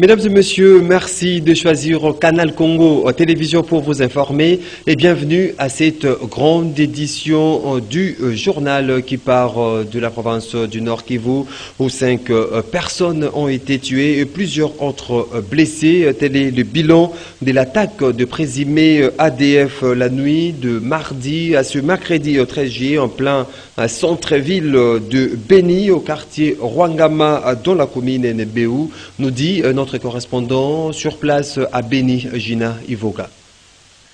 Mesdames et messieurs, merci de choisir Canal Congo Télévision pour vous informer et bienvenue à cette grande édition du journal qui part de la province du Nord Kivu où 5 personnes ont été tuées et plusieurs autres blessés. Tel est le bilan de l'attaque de présumé ADF la nuit de mardi à ce mercredi 13 juillet en plein centre-ville de Beni au quartier Rwangama dans la commune Nbeu, nous dit notre correspondant sur place à Beni, Gina Ivoga.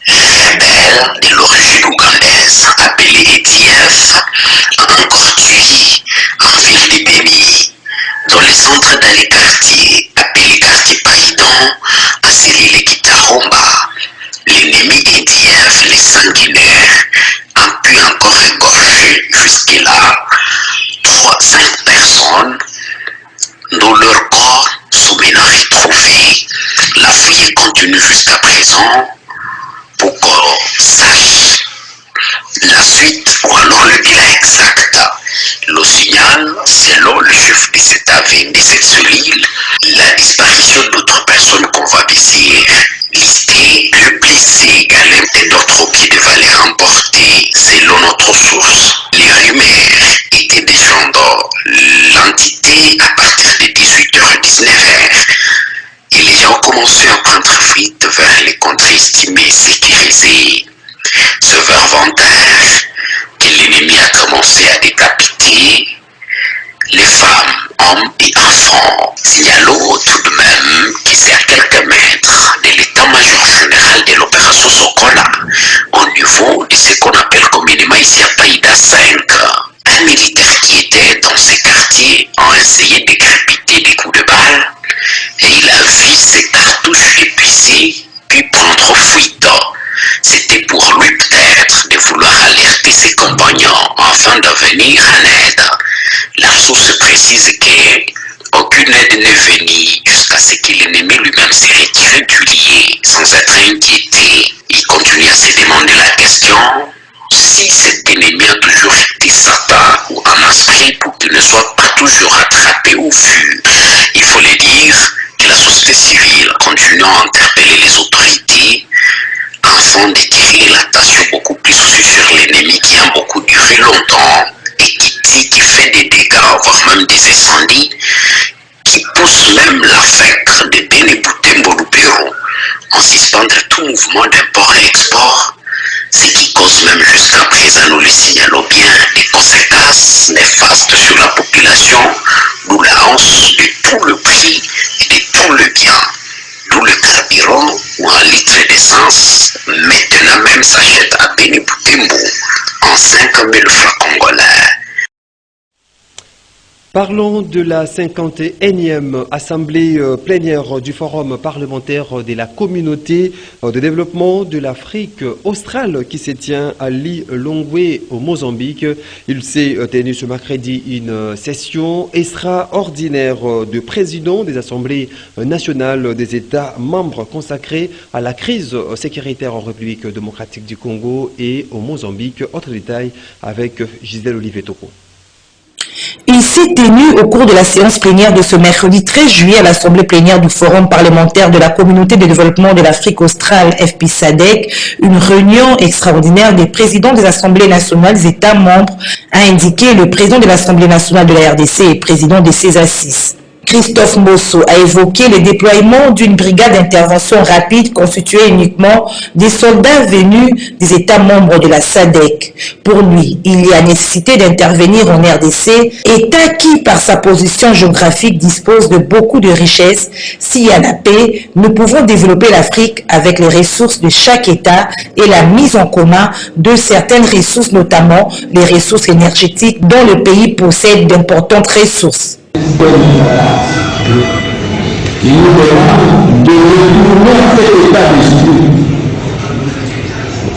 Rebelle de l'origine ougandaise appelée ADF a encore tué en ville de Beni, dans le centre dans les quartiers appelés quartier Païdon, à Céline Kitaromba. L'ennemi ADF, les sanguinaires, a pu encore égorger jusque-là 5 personnes dont leur corps sont maintenant retrouvés. La fouille continue jusqu'à présent pour qu'on sache la suite ou alors le bilan exact. Le signal, selon le chef de cette avenue, de cette cellule, la disparition d'autres personnes qu'on va baisser, lister, le blessé également et d'autres objets de valeur emportés selon notre source. Les rumeurs étaient déjà dans l'entité à partir de 18h-19h. Et les gens ont commencé à prendre fuite vers les contrées estimées sécurisées. Ce vers que l'ennemi a commencé à décapiter les femmes, hommes et enfants. Signalons tout de même que c'est à quelques mètres de l'état-major général de l'opération Sokola, au niveau de ce qu'on appelle communément ici à Païda 5. Un militaire qui était dans ces quartiers a essayé de décapiter des coups de balle et il a vu ses cartouches épuisées puis prendre fuite. C'était pour lui peut-être de vouloir alerter ses compagnons afin de venir en aide. La source précise qu'aucune aide n'est venue jusqu'à ce que l'ennemi lui-même s'est retiré du lieu sans être inquiété. Il continue à se demander la question si cet ennemi a toujours été Satan ou un esprit pour qu'il ne soit pas toujours attrapé ou vu. Il faut le dire que la société civile continue à interpeller les autorités afin de tirer l'attention beaucoup plus aussi sur l'ennemi qui a beaucoup duré longtemps et qui fait des dégâts, voire même des incendies, qui pousse même l'AFEC de Beni Butembo Lubero en suspendre tout mouvement d'import et export, ce qui cause même jusqu'à présent, nous le signalons bien, des conséquences néfastes sur la population, d'où la hausse de tout le prix et de tout le bien. D'où le carburant ou un litre d'essence maintenant même s'achète à Beni Butembo en 5000 francs congolais. Parlons de la 51e assemblée plénière du Forum parlementaire de la communauté de développement de l'Afrique australe qui se tient à Lilongwe au Mozambique. Il s'est tenu ce mercredi une session extraordinaire de présidents des assemblées nationales des États membres consacrée à la crise sécuritaire en République démocratique du Congo et au Mozambique. Autre détail avec Gisèle Olivier Toko. Il s'est tenu au cours de la séance plénière de ce mercredi 13 juillet à l'Assemblée plénière du Forum parlementaire de la Communauté de développement de l'Afrique australe, FP-SADC, une réunion extraordinaire des présidents des Assemblées nationales des États membres, a indiqué le président de l'Assemblée nationale de la RDC et président de ces assises. Christophe Mosso a évoqué le déploiement d'une brigade d'intervention rapide constituée uniquement des soldats venus des États membres de la SADC. Pour lui, il y a nécessité d'intervenir en RDC, État qui, par sa position géographique, dispose de beaucoup de richesses. S'il y a la paix, nous pouvons développer l'Afrique avec les ressources de chaque État et la mise en commun de certaines ressources, notamment les ressources énergétiques dont le pays possède d'importantes ressources. Qui nous demande de retourner à cet état d'esprit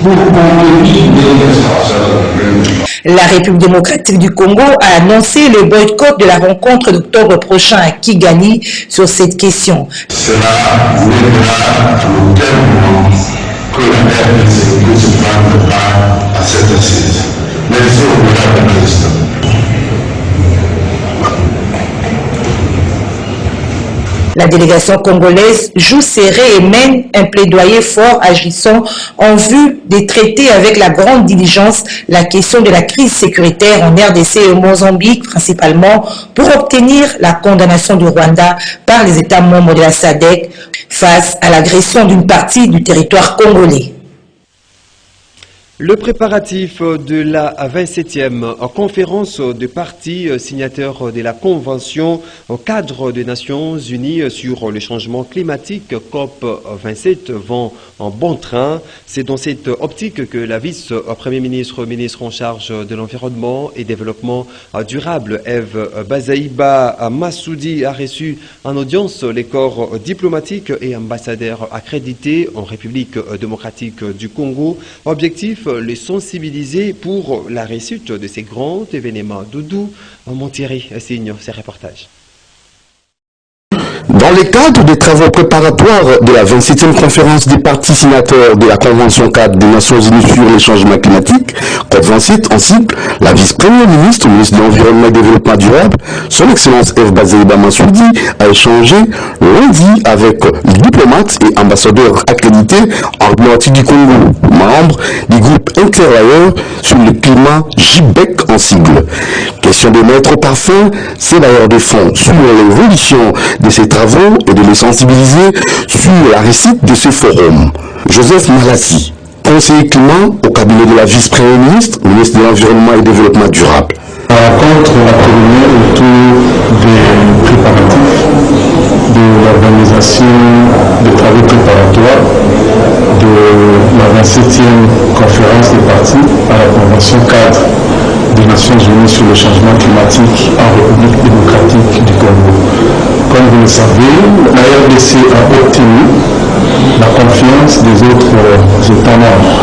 pour contenir les La République démocratique du Congo a annoncé le boycott de la rencontre d'octobre prochain à Kigali sur cette question. Cela mettra le terme que la RDC peut se prendre part à cette assise. Merci au gouvernement de Christ. La délégation congolaise joue serré et mène un plaidoyer fort agissant en vue de traiter avec la grande diligence la question de la crise sécuritaire en RDC et au Mozambique principalement pour obtenir la condamnation du Rwanda par les États membres de la SADC face à l'agression d'une partie du territoire congolais. Le préparatif de la 27e conférence de parties signataires de la Convention au cadre des Nations Unies sur le changement climatique COP27 vont en bon train. C'est dans cette optique que la vice-premier ministre, ministre en charge de l'environnement et développement durable, Eve Bazaïba Massoudi, a reçu en audience les corps diplomatiques et ambassadeurs accrédités en République démocratique du Congo. Objectif, les sensibiliser pour la réussite de ces grands événements. Doudou Montieri signe ces reportages. Dans le cadre des travaux préparatoires de la 27e conférence des parties signataires de la Convention cadre des Nations Unies sur les changements climatiques, COP27 en cycle, la vice-première ministre, ministre de l'Environnement et du Développement durable, son Excellence Eve Bazaïba Massoudi, a échangé lundi avec les diplomates et ambassadeurs accrédités en République du Congo, membres du groupe interlayer sur le climat JBEC en sigle. Question de mettre au parfum ces bailleurs de fonds sur l'évolution de ces travaux et de les sensibiliser sur la réussite de ce forum. Joseph Malassi, conseiller climat au cabinet de la vice-première ministre, ministre de l'Environnement et du Développement durable. La rencontre a terminé autour des préparatifs de l'organisation des travaux préparatoires de la 27e conférence des parties à la Convention cadre des Nations Unies sur le changement climatique en République démocratique du Congo. Comme vous le savez, la RDC a obtenu la confiance des autres États membres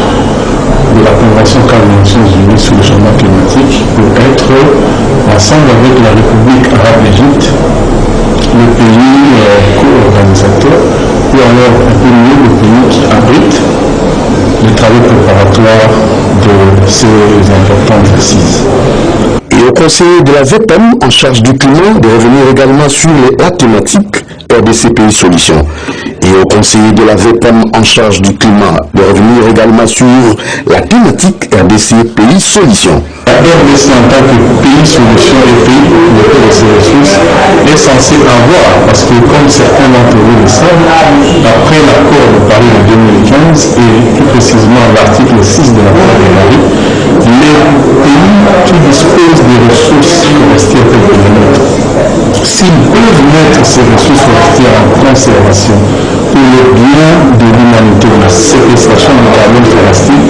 de la Convention cadre des Nations Unies sur le changement climatique pour être, ensemble avec la République arabe d'Égypte, le pays co-organisateur, ou alors un peu mieux le pays qui abrite les travaux préparatoires de ces importantes assises. Et au conseiller de la VPM en charge du climat de revenir également sur la thématique RDC Pays Solutions. Et au conseiller de la VPM en charge du climat de revenir également sur la thématique RDC Pays Solutions. La RDC en tant que pays solution et pays propriétaire de ses ressources est censé avoir, parce que comme certains d'entre vous le savent, après l'accord de Paris de 2015 et plus précisément l'article 6 de l'accord de Paris, les pays qui disposent des ressources forestières telles que les nôtres, s'ils peuvent mettre ces ressources forestières en conservation pour le bien de l'humanité, la séquestration du carbone forestier,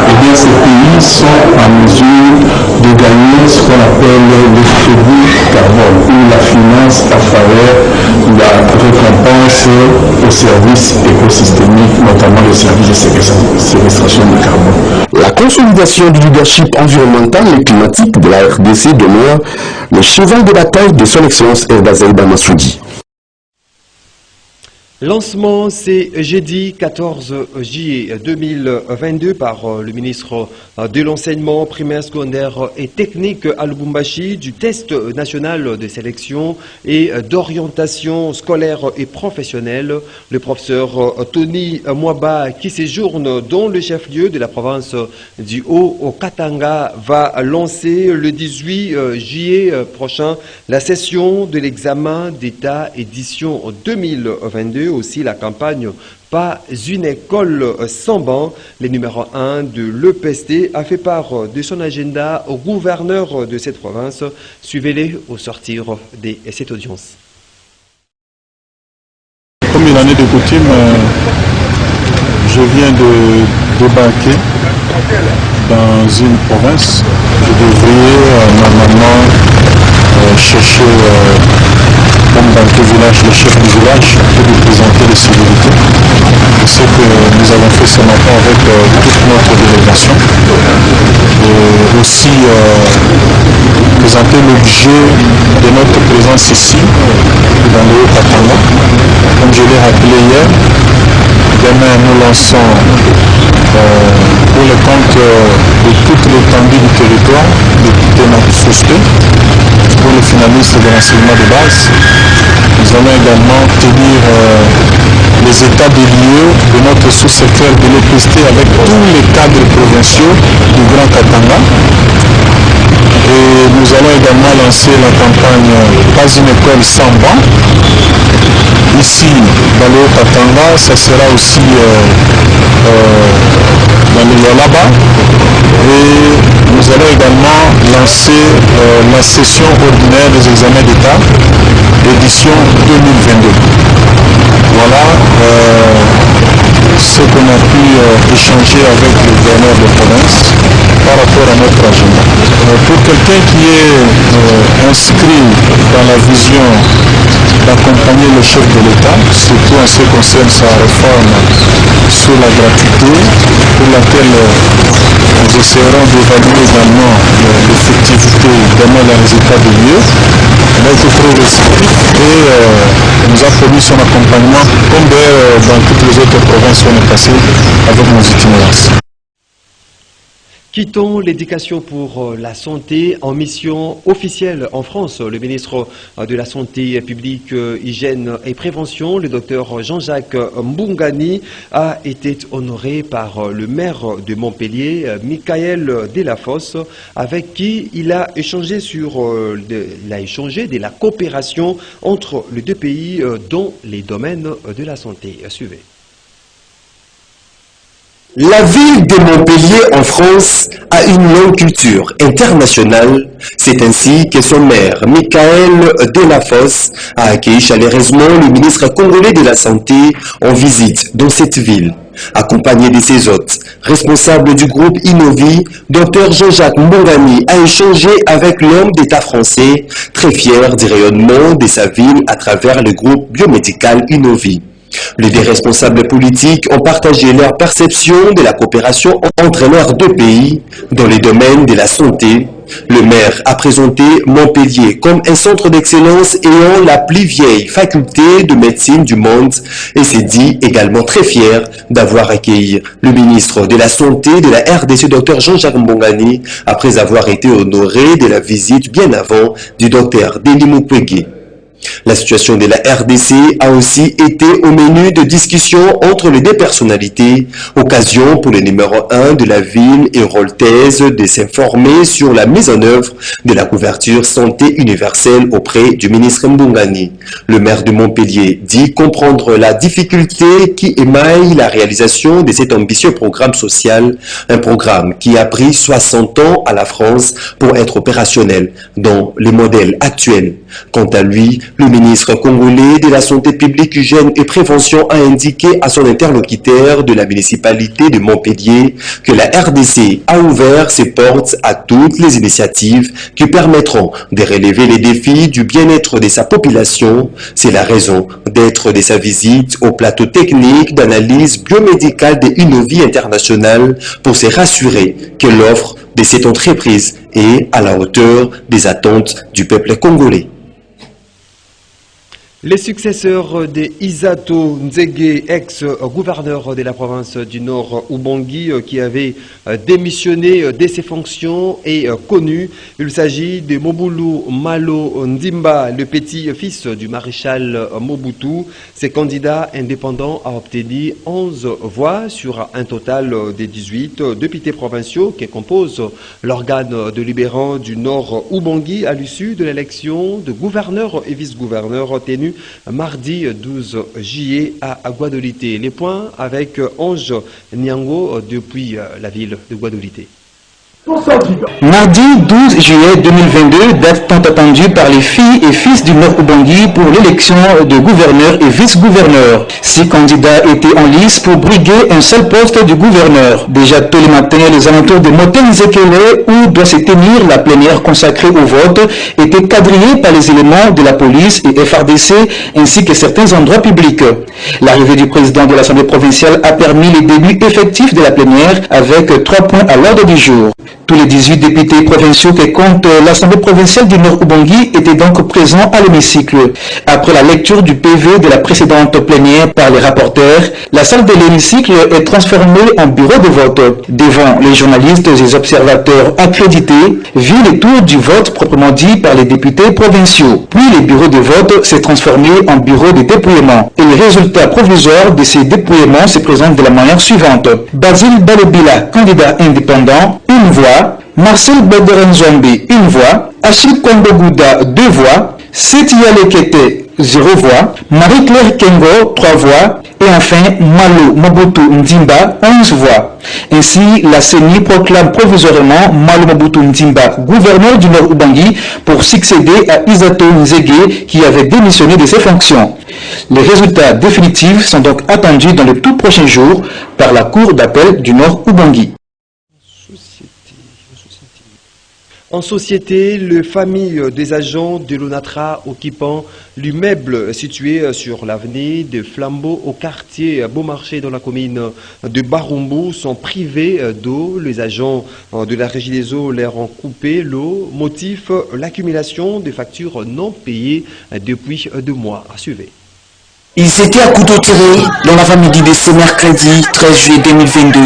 eh bien ces pays sont en mesure de gagner ce qu'on appelle le crédit carbone ou la finance à travers la récompense aux services écosystémiques, notamment les services de séquestration de carbone. La consolidation du leadership environnemental et climatique de la RDC demeure le cheval de bataille de son Excellence Eve Bazaïba Massoudi. Lancement, c'est jeudi 14 juillet 2022 par le ministre de l'Enseignement primaire, secondaire et technique à Lubumbashi du test national de sélection et d'orientation scolaire et professionnelle. Le professeur Tony Mwaba, qui séjourne dans le chef-lieu de la province du Haut-Katanga, va lancer le 18 juillet prochain la session de l'examen d'État édition 2022. Aussi la campagne Pas une école sans banc. Le numéro 1 de l'EPST a fait part de son agenda au gouverneur de cette province. Suivez-les au sortir de cette audience. Comme une année de coutume, je viens de débarquer dans une province. Je devrais normalement chercher comme dans tout village, le chef du village, pour lui présenter les civilités. Je sais que nous avons fait ce matin avec toute notre délégation. Et aussi présenter l'objet de notre présence ici, dans le Haut-Katanga. Comme je l'ai rappelé hier, demain nous lançons pour le compte de toute l'étendue du territoire, de notre société, pour les finalistes de l'enseignement de base. Nous allons également tenir les états des lieux de notre sous-secteur de l'EPST avec tous les cadres provinciaux du Grand Katanga. Et nous allons également lancer la campagne Pas une école sans banc. Ici, dans le Haut-Katanga, ça sera aussi dans le Yolaba. Et nous allons également lancer la session ordinaire des examens d'État, édition 2022. Voilà ce qu'on a pu échanger avec le gouverneur de province par rapport à notre agenda. Pour quelqu'un qui est inscrit dans la vision d'accompagner le chef de l'État, surtout en ce qui concerne sa réforme sur la gratuité, pour laquelle nous essaierons d'évaluer également l'effectivité dans les résultats de lieu. On a été très réceptif et nous a promis son accompagnement comme dans toutes les autres provinces où on est passé avec nos itinérances. Quittons l'éducation pour la santé en mission officielle en France. Le ministre de la Santé publique, Hygiène et Prévention, le docteur Jean-Jacques Mbungani, a été honoré par le maire de Montpellier, Michael Delafosse, avec qui il a échangé de la coopération entre les deux pays dans les domaines de la santé. Suivez. La ville de Montpellier en France a une longue culture internationale. C'est ainsi que son maire, Michael Delafosse, a accueilli chaleureusement le ministre congolais de la Santé en visite dans cette ville. Accompagné de ses hôtes, responsable du groupe Innovi, Dr Jean-Jacques Mbungani a échangé avec l'homme d'État français, très fier du rayonnement de sa ville à travers le groupe biomédical Innovi. Les deux responsables politiques ont partagé leur perception de la coopération entre leurs deux pays dans les domaines de la santé. Le maire a présenté Montpellier comme un centre d'excellence ayant la plus vieille faculté de médecine du monde et s'est dit également très fier d'avoir accueilli le ministre de la Santé de la RDC, Dr Jean-Jacques Mbungani, après avoir été honoré de la visite bien avant du Dr Denis Mukwege. La situation de la RDC a aussi été au menu de discussion entre les deux personnalités, occasion pour le numéro 1 de la ville et Roltaise de s'informer sur la mise en œuvre de la couverture santé universelle auprès du ministre Mbungani. Le maire de Montpellier dit comprendre la difficulté qui émaille la réalisation de cet ambitieux programme social, un programme qui a pris 60 ans à la France pour être opérationnel dans les modèles actuels. Quant à lui, le ministre congolais de la Santé publique, Hygiène et Prévention a indiqué à son interlocuteur de la municipalité de Montpellier que la RDC a ouvert ses portes à toutes les initiatives qui permettront de relever les défis du bien-être de sa population. C'est la raison d'être de sa visite au plateau technique d'analyse biomédicale de Innovi International pour se rassurer que l'offre de cette entreprise est à la hauteur des attentes du peuple congolais. Les successeurs de Isato Nzege, ex-gouverneur de la province du Nord Ubangi, qui avait démissionné de ses fonctions, est connu. Il s'agit de Mobulu Malo Ndimba, le petit-fils du maréchal Mobutu. Ce candidat indépendant a obtenu 11 voix sur un total de 18 députés provinciaux qui composent l'organe délibérant du Nord Ubangi à l'issue de l'élection de gouverneur et vice-gouverneur tenue mardi 12 juillet à Guadolité. Les points avec Ange Niango depuis la ville de Guadolité. Mardi 12 juillet 2022, date tant attendue par les filles et fils du Nord Ubangi pour l'élection de gouverneur et vice-gouverneur. 6 candidats étaient en lice pour briguer un seul poste de gouverneur. Déjà tôt le matin, les alentours de Moten-Zekele, où doit se tenir la plénière consacrée au vote, étaient quadrillés par les éléments de la police et FRDC ainsi que certains endroits publics. L'arrivée du président de l'Assemblée provinciale a permis les débuts effectifs de la plénière avec 3 points à l'ordre du jour. Tous les 18 députés provinciaux qui comptent l'Assemblée provinciale du Nord-Ubangi étaient donc présents à l'hémicycle. Après la lecture du PV de la précédente plénière par les rapporteurs, la salle de l'hémicycle est transformée en bureau de vote. Devant les journalistes et les observateurs accrédités, vit le tour du vote proprement dit par les députés provinciaux. Puis les bureaux de vote s'est transformé en bureau de dépouillement. Et les résultats provisoires de ces dépouillements se présentent de la manière suivante. Basile Balobila, candidat indépendant, 1 voix. Marcel Bederenzombi, 1 voix. Achille Kondogouda, 2 voix. Setia Lekete, 0 voix. Marie-Claire Kengo, 3 voix. Et enfin, Malo Mobutu Ndimba, 11 voix. Ainsi, la CENI proclame provisoirement Malo Mobutu Ndimba gouverneur du Nord-Ubangi pour succéder à Isato Nzege qui avait démissionné de ses fonctions. Les résultats définitifs sont donc attendus dans les tout prochains jours par la Cour d'appel du Nord-Ubangi. En société, les familles des agents de l'ONATRA occupant l'immeuble situé sur l'avenue de Flambeau au quartier Beaumarchais dans la commune de Barumbu sont privés d'eau. Les agents de la Régie des eaux leur ont coupé l'eau. Motif, l'accumulation de factures non payées depuis 2 mois. Suivez. Ils étaient à couteau tiré dans la famille de ce mercredi 13 juillet 2022.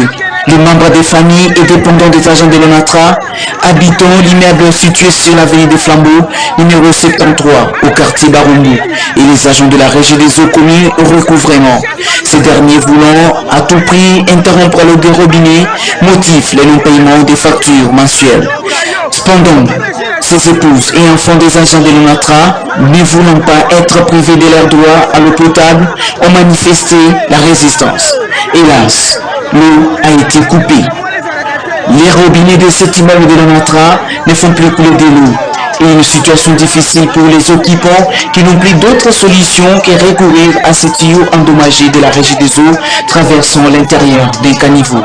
Les membres des familles et dépendants des agents de l'ONATRA habitant l'immeuble situé sur l'avenue des Flambeaux, numéro 73, au quartier Barumbu, et les agents de la Régie des eaux communes au recouvrement. Ces derniers voulant à tout prix interrompre l'eau des robinets, motif le non-paiement des factures mensuelles. Cependant, ces épouses et enfants des agents de l'ONATRA, ne voulant pas être privés de leurs droits à l'eau potable, ont manifesté la résistance. Hélas, l'eau a été coupée. Les robinets de cet immeuble de l'ONATRA ne font plus couler de l'eau. Et une situation difficile pour les occupants qui n'ont plus d'autre solution que recourir à ces tuyaux endommagés de la Régie des eaux traversant l'intérieur d'un caniveau.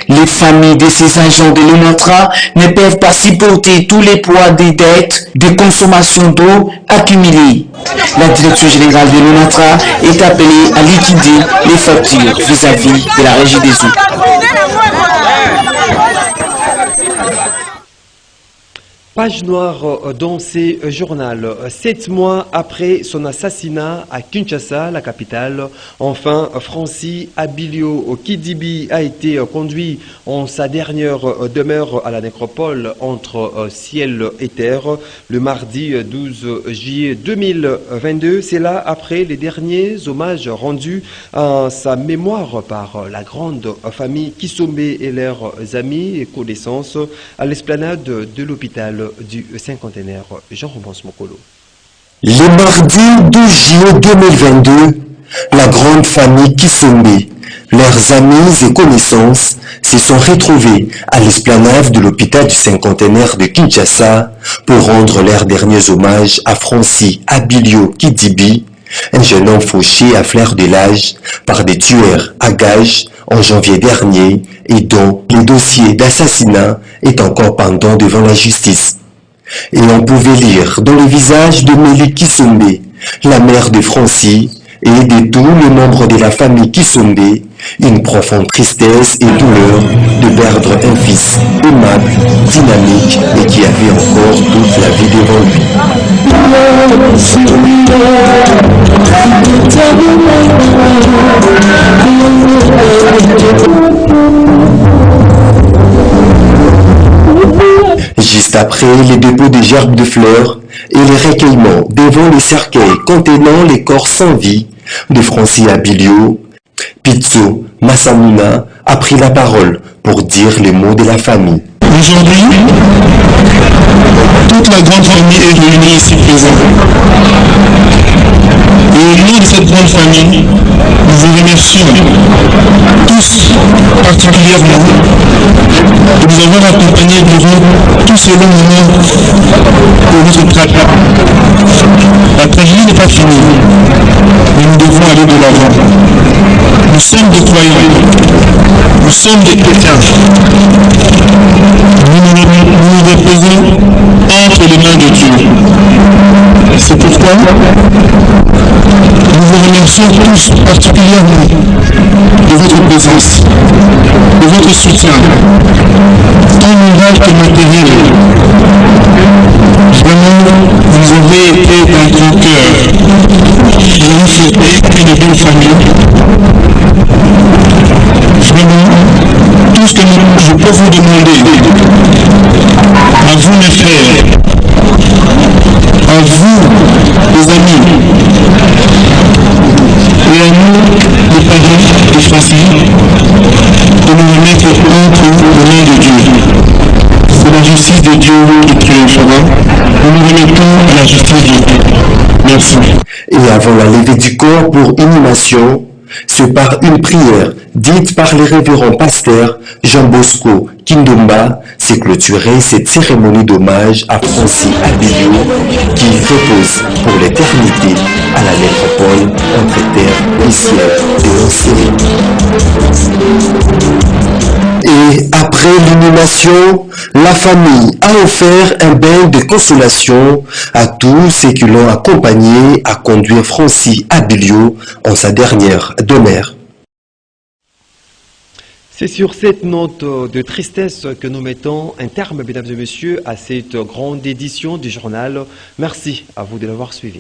Les familles de ces agents de l'ONATRA ne peuvent pas supporter tous les poids des dettes de consommation d'eau accumulées. La direction générale de l'ONATRA est appelée à liquider les factures vis-à-vis de la Régie des eaux. Page noire dans ces journaux. 7 mois après son assassinat à Kinshasa, la capitale, enfin, Francis Abilio Kidibi a été conduit en sa dernière demeure à la nécropole entre ciel et terre le mardi 12 juillet 2022. C'est là après les derniers hommages rendus à sa mémoire par la grande famille Kisombe et leurs amis et connaissances à l'esplanade de l'hôpital du cinquantenaire Jean-Robin Smokolo. Le mardi 12 juillet 2022, la grande famille Kisombe, leurs amis et connaissances se sont retrouvés à l'esplanade de l'hôpital du cinquantenaire de Kinshasa pour rendre leurs derniers hommages à Francis Abilio Kidibi, un jeune homme fauché à fleur de l'âge par des tueurs à gages en janvier dernier et dont le dossier d'assassinat est encore pendant devant la justice. Et on pouvait lire dans le visage de Mélie Kisombe, la mère de Francis, et de tous les membres de la famille Kisombe, une profonde tristesse et douleur de perdre un fils aimable, dynamique et qui avait encore toute la vie devant lui. Juste après les dépôts des gerbes de fleurs et les recueillements devant le cercueil contenant les corps sans vie de Francis Abilio, Pitso Massamuna a pris la parole pour dire les mots de la famille. Aujourd'hui, toute la grande famille est réunie ici présente. Et au nom de cette grande famille, nous vous remercions tous particulièrement de nous avoir accompagnés durant tout ce long moment pour notre tragédie. La tragédie n'est pas finie, mais nous devons aller de l'avant. Nous sommes des croyants, nous sommes des chrétiens. Nous nous reposons entre les mains de Dieu. C'est pourquoi nous vous remercions tous particulièrement de votre présence, de votre soutien, tant moral que matériel. Vraiment, vous avez été d'un grand cœur. Vous nous faites une belle famille. Vraiment, tout ce que je peux vous demander, à vous mes frères, à vous les amis, et à nous les parents de Francis, de nous remettre entre les mains de Dieu. C'est la justice de Dieu qui triomphera. Nous nous remettons à la justice de Dieu. Merci. Et avant la levée du corps pour inhumation, c'est par une prière dite par les révérends pasteurs Jean Bosco Kindomba s'est clôturée cette cérémonie d'hommage à Francis Abilio qui repose pour l'éternité à la nécropole entre terre et ciel et océan. Et après l'inhumation, la famille a offert un bain de consolation à tous ceux qui l'ont accompagné à conduire Francis Abilio en sa dernière demeure. C'est sur cette note de tristesse que nous mettons un terme, mesdames et messieurs, à cette grande édition du journal. Merci à vous de l'avoir suivi.